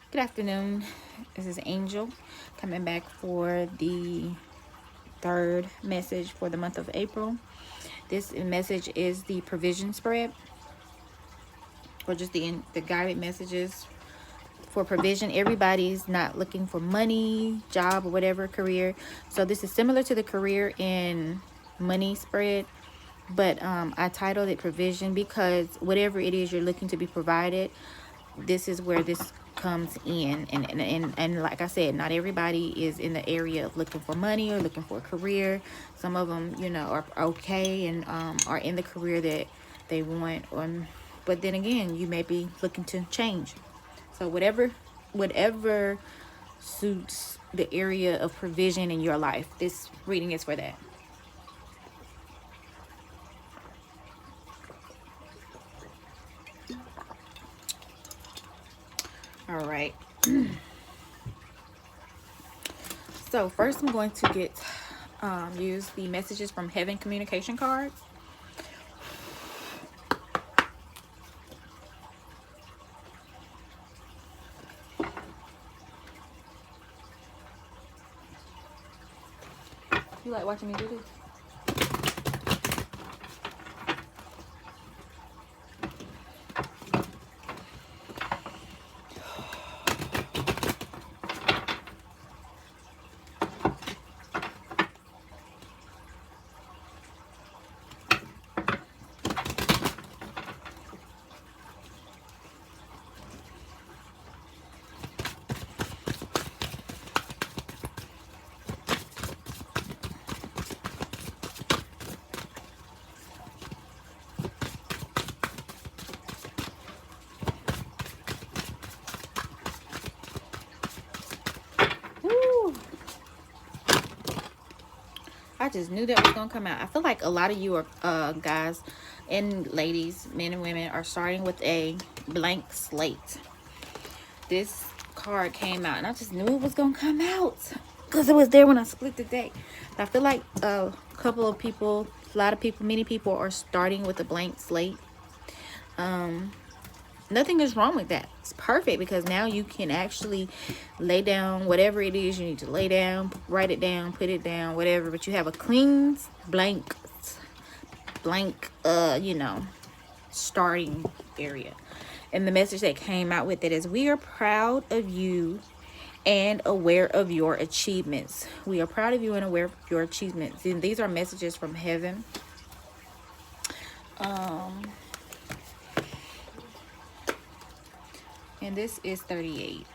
Good afternoon. This is Angel coming back for the third message for the month of April. This message is the provision spread, or just the guided messages for provision. Everybody's not looking for money, job, or whatever career. So this is similar to the career and money spread, but I titled it provision because whatever it is you're looking to be provided, this is where this comes in. And like I said, not everybody is in the area of looking for money or looking for a career. Some of them, are okay and are in the career that they want. But then again, you may be looking to change. So whatever suits the area of provision in your life, this reading is for that. All right. So first I'm going to use the messages from heaven communication cards. You like watching me do this? Woo. I just knew that was gonna come out. I feel like a lot of you are guys and ladies, men and women, are starting with a blank slate. This card came out and I just knew it was gonna come out because it was there when I split the deck. I feel like a couple of people, a lot of people, many people are starting with a blank slate. Nothing is wrong with that. It's perfect because now you can actually lay down whatever it is you need to lay down, write it down, put it down, whatever. But you have a clean blank, starting area. And the message that came out with it is, we are proud of you and aware of your achievements. We are proud of you and aware of your achievements. And these are messages from heaven. And this is 38.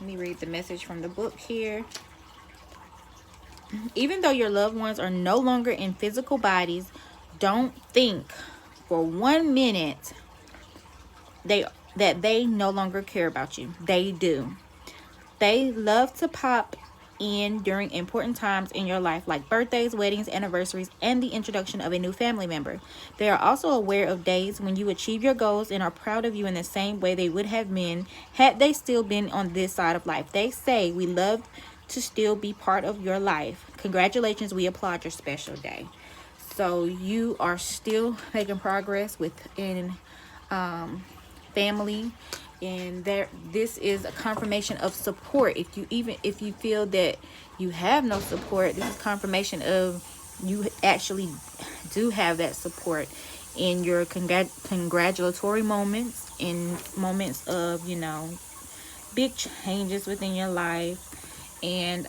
Let me read the message from the book here. Even though your loved ones are no longer in physical bodies, don't think for 1 minute that they no longer care about you. They do. They love to pop in during important times in your life, like birthdays, weddings, anniversaries, and the introduction of a new family member. They are also aware of days when you achieve your goals and are proud of you in the same way they would have been had they still been on this side of life. They say, we love to still be part of your life. Congratulations, we applaud your special day. So you are still making progress within family, and this is a confirmation of support. If you feel that you have no support, this is confirmation of you actually do have that support in your congratulatory moments, in moments of big changes within your life. And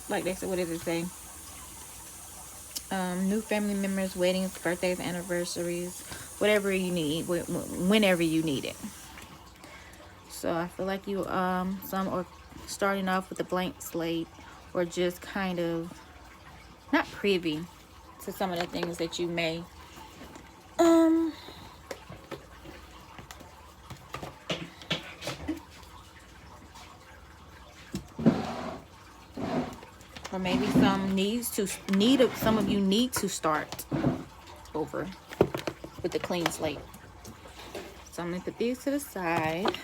like they said, what does it say? New family members, weddings, birthdays, anniversaries, whatever you need, whenever you need it. So I feel like you some are starting off with a blank slate, or just kind of not privy to some of the things that you may or maybe some of you need to start over with a clean slate. So I'm going to put these to the side,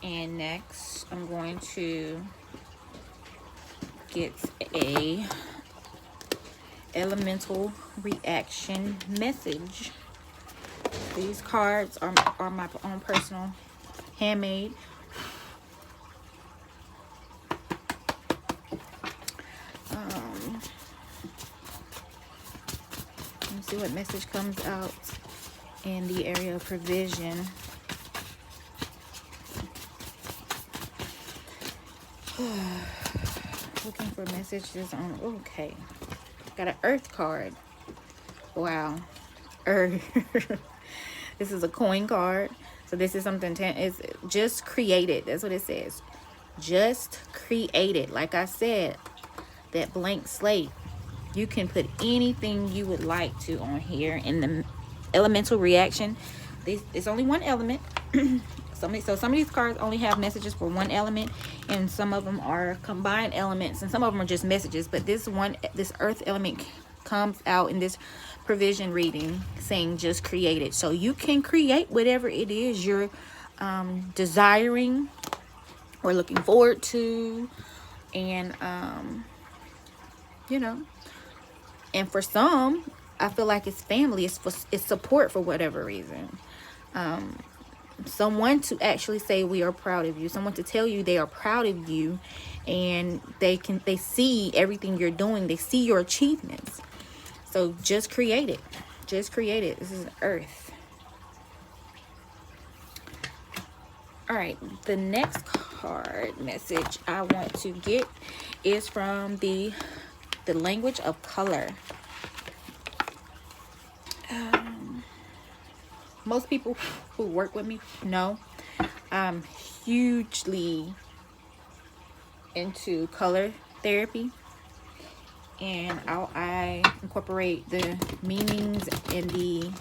and next I'm going to get a elemental reaction message. These cards are my own personal handmade see what message comes out in the area of provision. Looking for messages on, okay. Got an earth card. Wow. Earth. This is a coin card. So this is something, it's just created. That's what it says. Just created. Like I said, that blank slate. You can put anything you would like to on here. In the elemental reaction, it's only one element. So some of these cards only have messages for one element, and some of them are combined elements, and some of them are just messages. But this earth element comes out in this provision reading saying just create it. So you can create whatever it is you're desiring or looking forward to, and you know, and for some, I feel like it's family, it's support for whatever reason. Someone to actually say we are proud of you, someone to tell you they are proud of you, and they see everything you're doing, they see your achievements. So just create it. Just create it. This is earth. All right, the next card message I want to get is from the language of color. Most people who work with me know I'm hugely into color therapy, and I incorporate the meanings and the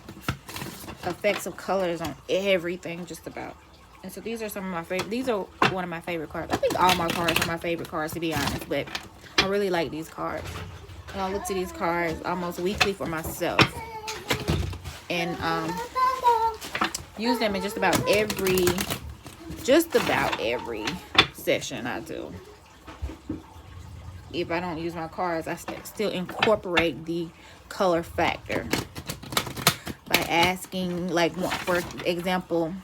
effects of colors on everything, just about. And so these are some of my favorite. These are one of my favorite cards. I think all my cards are my favorite cards, to be honest, but I really like these cards. And I look to these cards almost weekly for myself, and use them in just about every session I do. If I don't use my cards, I still incorporate the color factor by asking, like, for example,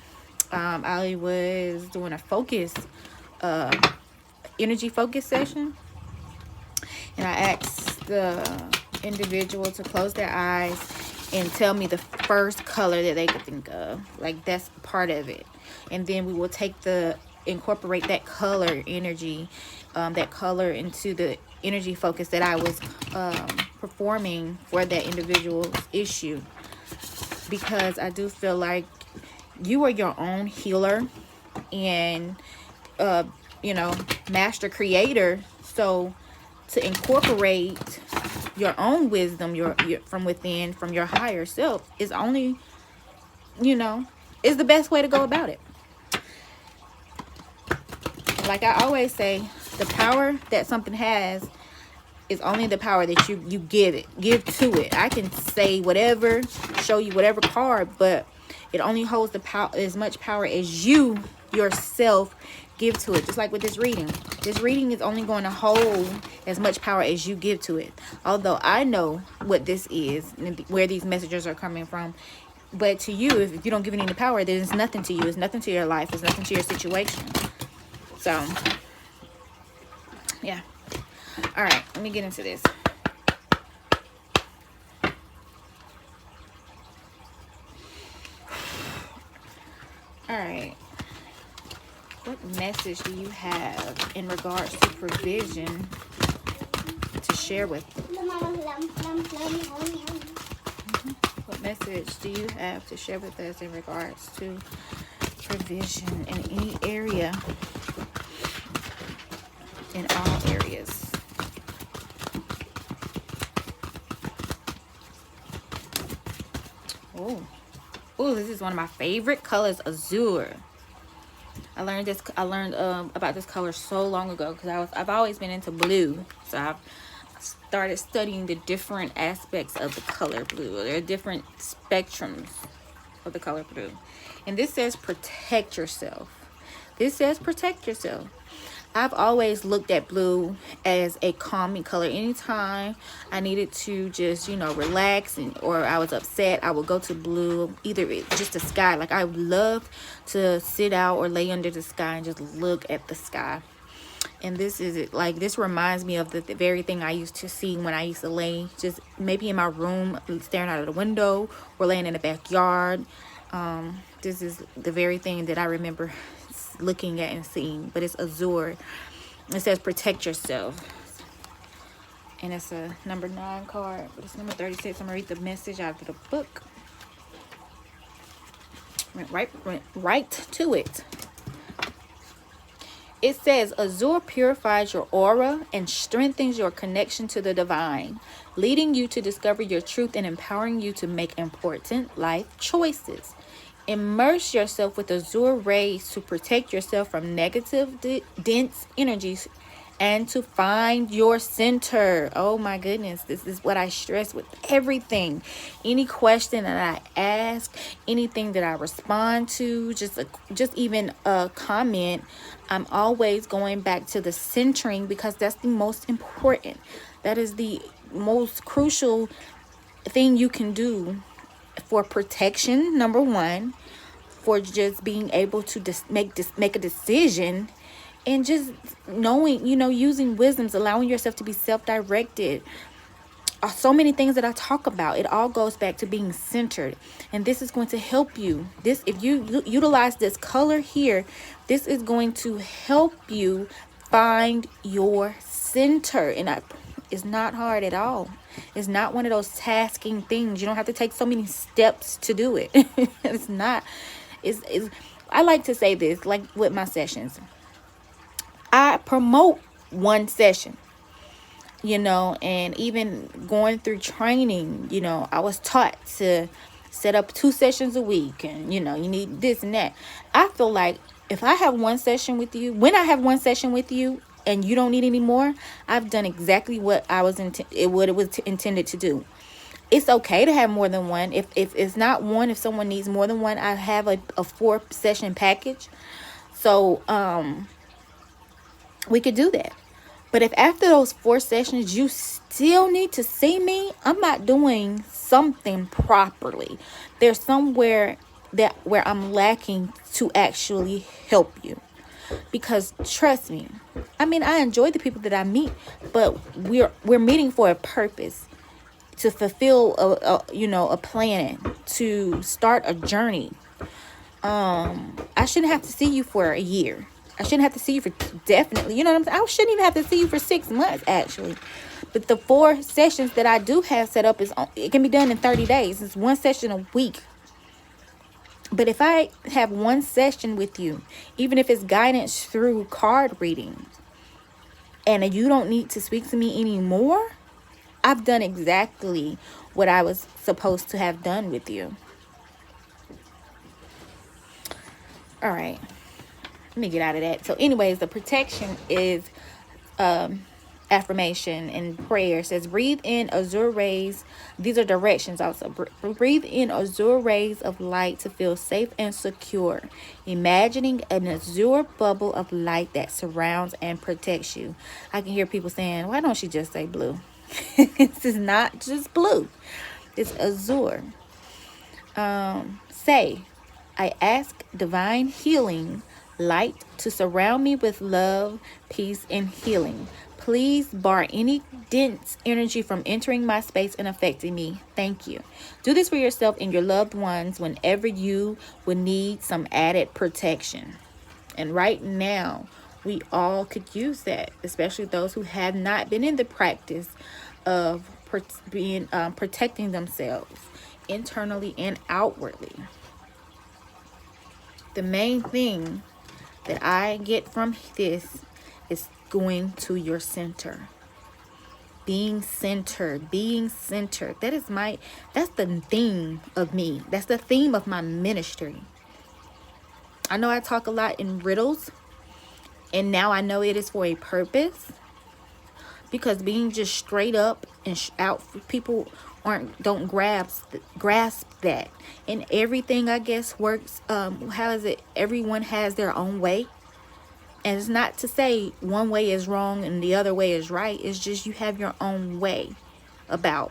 I was doing a focus, energy focus session, and I asked the individual to close their eyes and tell me the first color that they could think of. Like, that's part of it. And then we will incorporate that color energy, that color into the energy focus that I was performing for that individual's issue. Because I do feel like you are your own healer and, you know, master creator. So to incorporate your own wisdom, your from within, from your higher self, is only, you know, is the best way to go about it. Like I always say, the power that something has is only the power that you give to it. I can say whatever, show you whatever card, but it only holds the power, as much power as you yourself give to it. Just like with this reading. This reading is only going to hold as much power as you give to it. Although I know what this is and where these messages are coming from. But to you, if you don't give it any power, then it's nothing to you. It's nothing to your life. It's nothing to your situation. So, yeah. All right, let me get into this. All right. What message do you have in regards to provision to share with? What message do you have to share with us in regards to provision in any area, in all areas? Oh, this is one of my favorite colors, azure. I learned about this color so long ago because I've always been into blue. So I've started studying the different aspects of the color blue. There are different spectrums of the color blue. And this says protect yourself. This says protect yourself. I've always looked at blue as a calming color. Anytime I needed to just, you know, relax or I was upset, I would go to blue. Either just the sky. Like, I would love to sit out or lay under the sky and just look at the sky. And this is it, like, this reminds me of the very thing I used to see when I used to lay just maybe in my room staring out of the window or laying in the backyard. This is the very thing that I remember looking at and seeing, but it's azure. It says protect yourself, and it's a number 9 card, but it's number 36. I'm gonna read the message out of the book. Went right to it. It says, azure purifies your aura and strengthens your connection to the divine, leading you to discover your truth and empowering you to make important life choices. Immerse yourself with azure rays to protect yourself from negative, dense energies and to find your center. Oh my goodness, this is what I stress with everything. Any question that I ask, anything that I respond to, just even a comment, I'm always going back to the centering, because that's the most important. That is the most crucial thing you can do for protection, number 1, for just being able to make a decision, and just knowing, using wisdoms, allowing yourself to be self-directed. So many things that I talk about, it all goes back to being centered, and this is going to help you. This, if you utilize this color here, this is going to help you find your center. And it's not hard at all. It's not one of those tasking things. You don't have to take so many steps to do it. It's not. I like to say this, like with my sessions, I promote one session, and even going through training, I was taught to set up 2 sessions a week, and you need this and that. I feel like if I have one session with you, when I have one session with you and you don't need any more, I've done exactly what it was intended to do. It's okay to have more than one. If it's not one, if someone needs more than one, I have a 4-session package. So we could do that. But if after those 4 sessions you still need to see me, I'm not doing something properly. There's somewhere where I'm lacking to actually help you. Because trust me, I enjoy the people that I meet, but we're meeting for a purpose, to fulfill a plan, to start a journey. I shouldn't have to see you for a year. I shouldn't have to see you for definitely, what I'm saying? I shouldn't even have to see you for 6 months, actually. But the 4 sessions that I do have set up, it can be done in 30 days. It's 1 session a week. But if I have 1 session with you, even if it's guidance through card reading, and you don't need to speak to me anymore, I've done exactly what I was supposed to have done with you. All right. Let me get out of that. So anyways, the protection is affirmation and prayer. It says, breathe in azure rays. These are directions also. Breathe in azure rays of light to feel safe and secure. Imagining an azure bubble of light that surrounds and protects you. I can hear people saying, why don't she just say blue? This is not just blue. It's azure. Say, I ask divine healing light to surround me with love, peace, and healing. Please bar any dense energy from entering my space and affecting me. Thank you. Do this for yourself and your loved ones whenever you would need some added protection. And right now, we all could use that, especially those who have not been in the practice of protecting themselves internally and outwardly. The main thing that I get from this is going to your center. Being centered. That's the theme of me. That's the theme of my ministry. I know I talk a lot in riddles, and now I know it is for a purpose, because being just straight up and out, people don't grasp that. And everything, I guess, works. How is it? Everyone has their own way. And it's not to say one way is wrong and the other way is right. It's just you have your own way about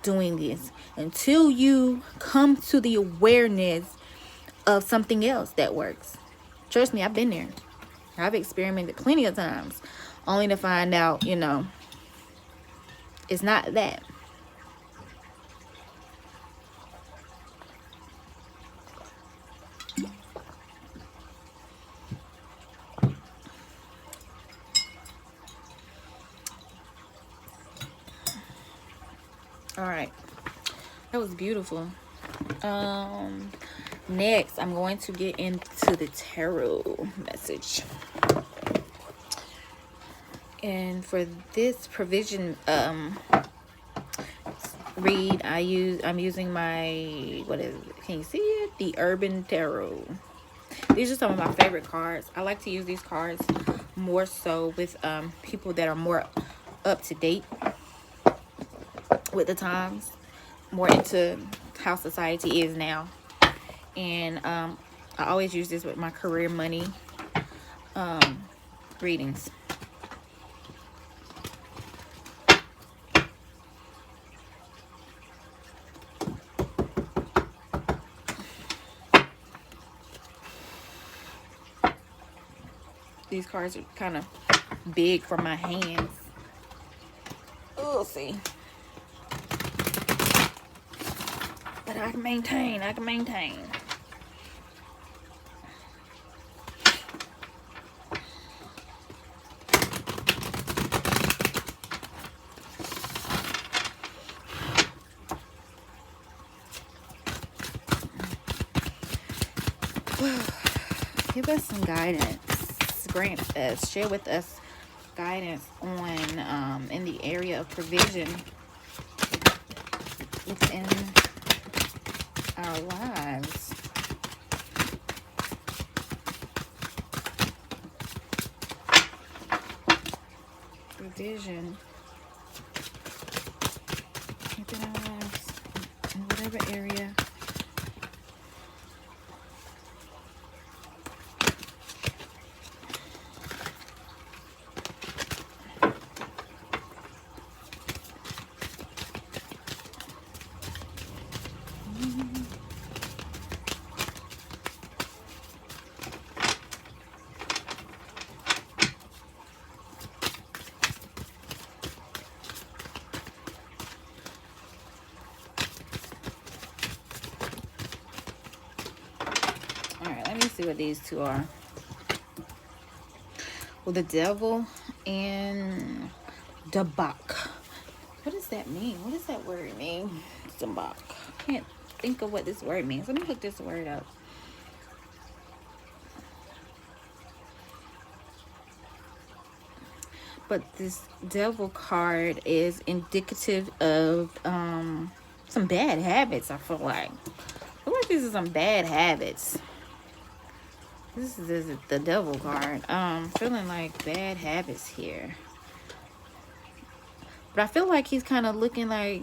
doing this until you come to the awareness of something else that works. Trust me, I've been there. I've experimented plenty of times, only to find out, you know, it's not that. All right, that was beautiful. Next, I'm going to get into the tarot message. And for this provision read, I'm using my, what is it? Can you see it? The Urban Tarot. These are some of my favorite cards. I like to use these cards more so with people that are more up to date with the times, more into how society is now. And I always use this with my career money readings. These cards are kind of big for my hands. We'll see. But I can maintain. Give us some guidance. Grant us, share with us guidance on in the area of provision within our lives. Provision within our lives in whatever area. Let me see what these two are. Well, the Devil and Dabak. What does that mean? What does that word mean? Dabak. I can't think of what this word means. Let me look this word up. But this Devil card is indicative of some bad habits, I feel like. I feel like these are some bad habits. This is the Devil card. Feeling like bad habits here. But I feel like he's kind of looking like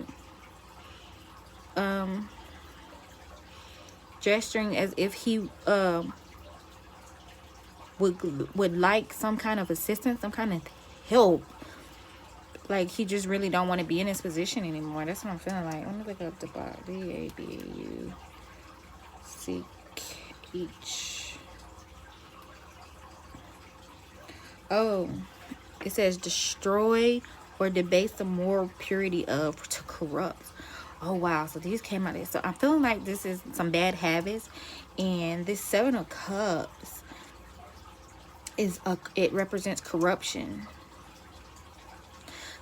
gesturing as if he would like some kind of assistance, some kind of help. Like he just really don't want to be in this position anymore. That's what I'm feeling like. Let me look up the box. D-A-B-A-U. Seek each. Oh, it says destroy or debase the moral purity of, to corrupt. Oh wow, so these came out there. So I'm feeling like this is some bad habits, and this Seven of Cups is it represents corruption.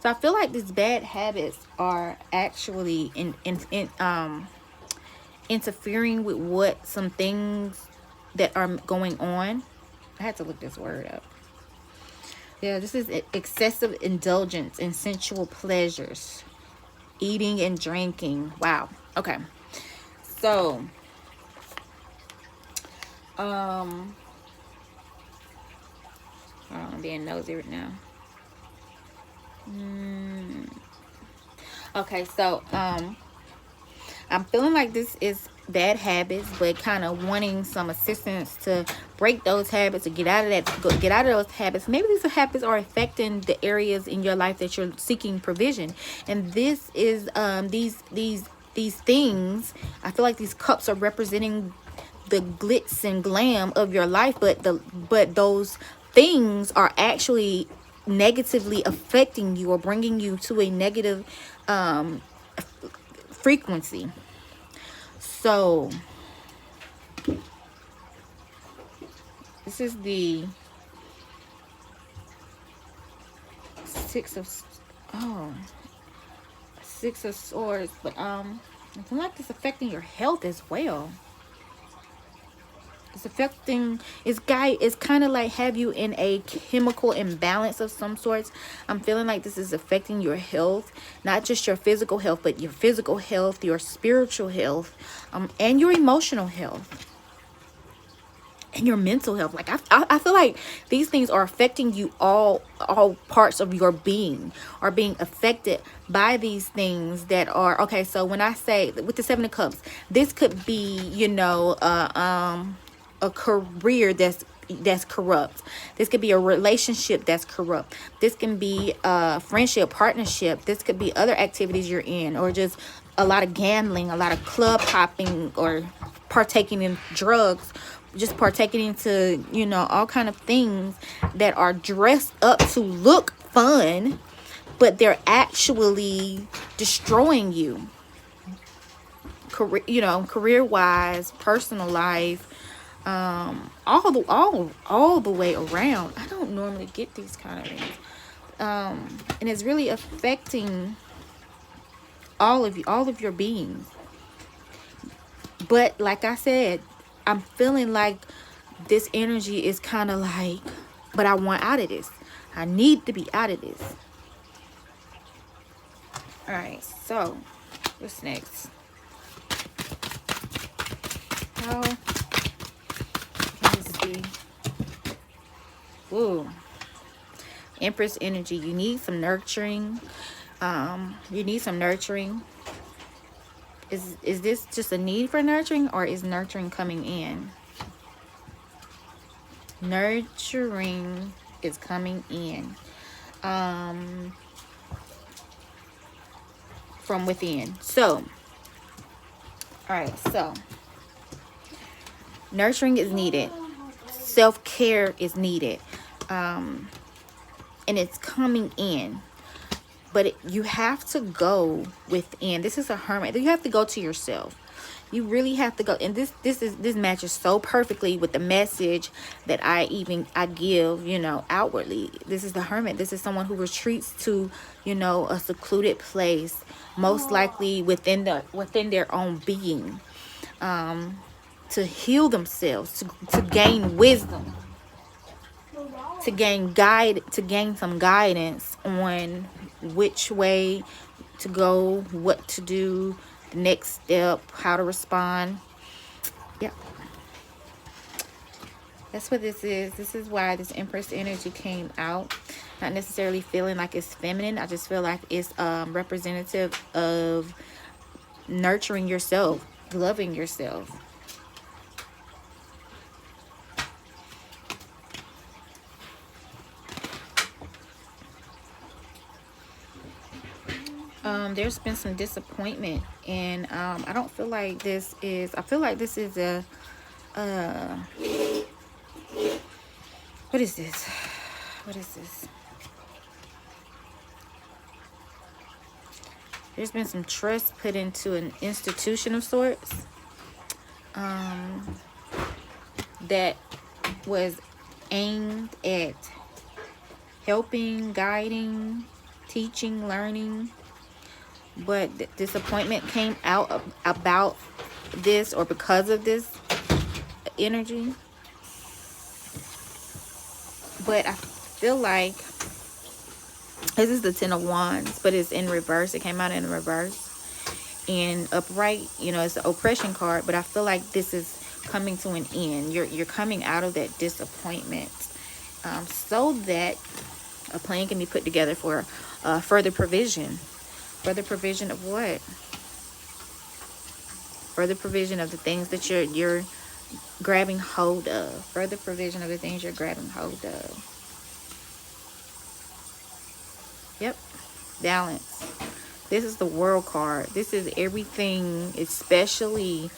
So I feel like these bad habits are actually interfering with what some things that are going on. I had to look this word up. Yeah, this is excessive indulgence in sensual pleasures, eating and drinking. Wow. Okay. So, I'm being nosy right now. Okay, so I'm feeling like this is bad habits, but kind of wanting some assistance to break those habits, to get out of that, get out of those habits. Maybe these habits are affecting the areas in your life that you're seeking provision, and this is these things. I feel like these cups are representing the glitz and glam of your life, but those things are actually negatively affecting you or bringing you to a negative frequency. So this is the Six of Swords, but I feel like it's affecting your health as well. It's affecting, it's kind of like have you in a chemical imbalance of some sorts. I'm feeling like this is affecting your health, not just your physical health, but your physical health, your spiritual health, and your emotional health. And your mental health. Like I feel like these things are affecting you. All parts of your being are being affected by these things that are okay. So when I say with the Seven of Cups, this could be, you know, a career that's corrupt. This could be a relationship that's corrupt. This can be a friendship, partnership. This could be other activities you're in, or just a lot of gambling, a lot of club hopping, or partaking in drugs, just partaking into, you know, all kind of things that are dressed up to look fun, but they're actually destroying you, career wise, personal life, all the way around. I don't normally get these kind of things, and it's really affecting all of your beings. But like I said, I'm feeling like this energy is kind of like, but I want out of this. I need to be out of this. All right, so what's next? How can this be? Ooh, Empress energy. You need some nurturing. You need some nurturing. Is this just a need for nurturing, or is nurturing coming in? Nurturing is coming in from within. So all right, so nurturing is needed, self-care is needed, and it's coming in. But you have to go within. This is a hermit. You have to go to yourself. You really have to go. And this matches so perfectly with the message that I give, you know, outwardly. This is the hermit. This is someone who retreats to, you know, a secluded place, most likely within their own being, to heal themselves, to gain wisdom, to gain some guidance on which way to go, what to do, the next step, how to respond. Yeah, that's what this is. This is why this Empress energy came out. Not necessarily feeling like it's feminine. I just feel like it's representative of nurturing yourself, loving yourself. There's been some disappointment, and I don't feel like this is, I feel like this is a what is this? There's been some trust put into an institution of sorts that was aimed at helping, guiding, teaching, learning. But disappointment came out about this, or because of this energy. But I feel like this is the Ten of Wands, but it's in reverse. It came out in reverse. And upright, you know, it's an oppression card. But I feel like this is coming to an end. You're coming out of that disappointment, so that a plan can be put together for further provision. Further provision of what? Further provision of the things that you're grabbing hold of. Further provision of the things you're grabbing hold of. Yep. Balance. This is the World card. This is everything, especially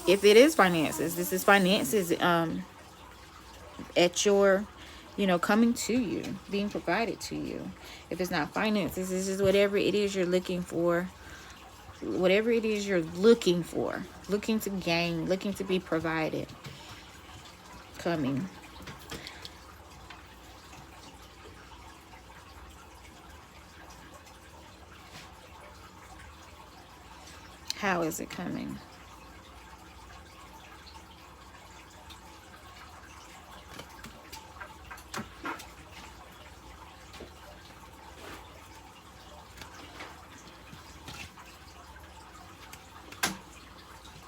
if it is finances. This is finances. at your, you know, coming to you, being provided to you. If it's not finances, this is whatever it is you're looking for. Whatever it is you're looking for, looking to gain, looking to be provided, coming. How is it coming?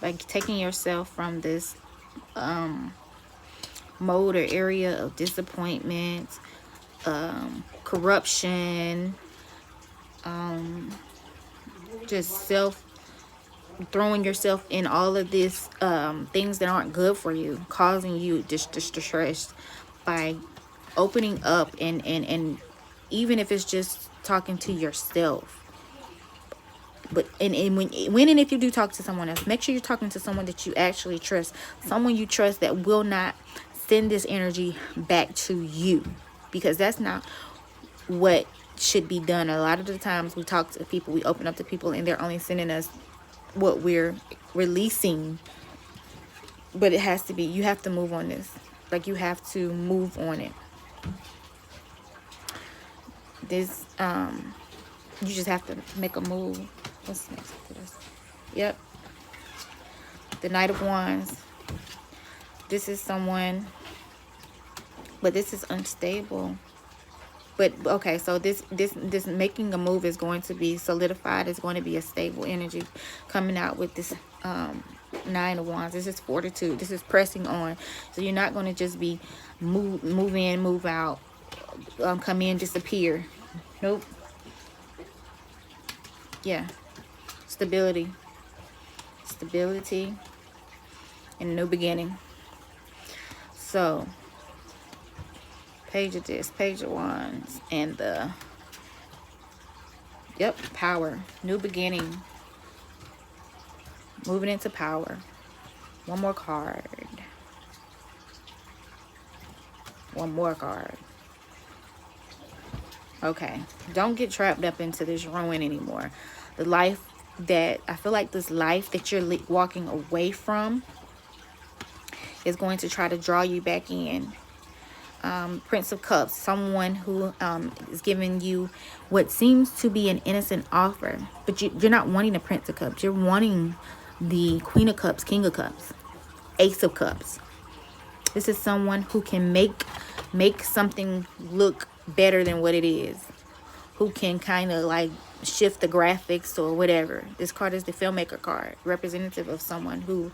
By taking yourself from this mode or area of disappointment, corruption, just throwing yourself in all of this things that aren't good for you, causing you distress, by opening up and even if it's just talking to yourself. But when and if you do talk to someone else, make sure you're talking to someone that you actually trust, someone you trust that will not send this energy back to you, because that's not what should be done. A lot of the times we talk to people, we open up to people, and they're only sending us what we're releasing. But it has to be, you have to move on this. Like, you have to move on it. This you just have to make a move. What's next to this? Yep, the Knight of Wands. This is someone, but this is unstable. But okay, so this making a move is going to be solidified. It's going to be a stable energy coming out with this Nine of Wands. This is fortitude. This is pressing on. So you're not going to just be move in, move out, come in, disappear. Nope. Yeah. Stability and a new beginning. So Page of this, Page of Wands, and the power, new beginning, moving into power. One more card. Okay, don't get trapped up into this ruin anymore. The life that, I feel like this life that you're walking away from is going to try to draw you back in. Prince of Cups, someone who is giving you what seems to be an innocent offer, but you're not wanting the Prince of Cups. You're wanting the Queen of Cups, King of Cups, Ace of Cups. This is someone who can make something look better than what it is, who can kind of like shift the graphics or whatever. This card is the filmmaker card, representative of someone who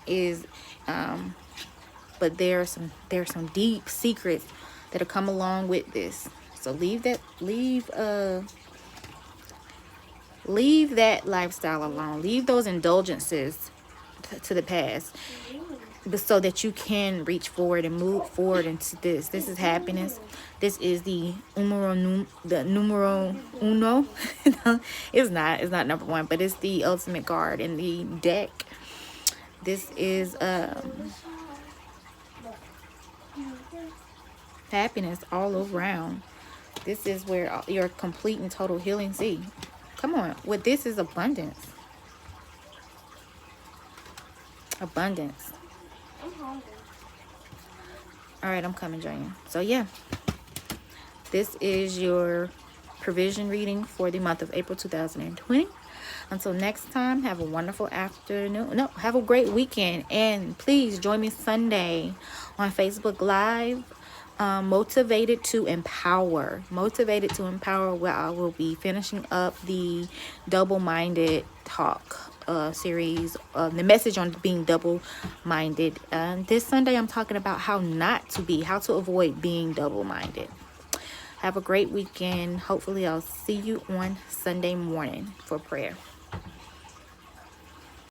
is but there are some deep secrets that have come along with this. So leave that lifestyle alone. Leave those indulgences to the past, but so that you can reach forward and move forward into this. This is happiness. This is the numero uno. It's not number one, but it's the ultimate card in the deck. This is happiness all around. This is where your complete and total healing. See, come on, what this is abundance. I'm hungry. All right, I'm coming, Jane. So yeah, this is your provision reading for the month of April 2020. Until next time, have a wonderful afternoon. No, have a great weekend. And please join me Sunday on Facebook Live. Motivated to Empower, where I will be finishing up the double-minded talk series, the message on being double-minded. This Sunday I'm talking about how to avoid being double-minded. Have a great weekend. Hopefully I'll see you on Sunday morning for prayer.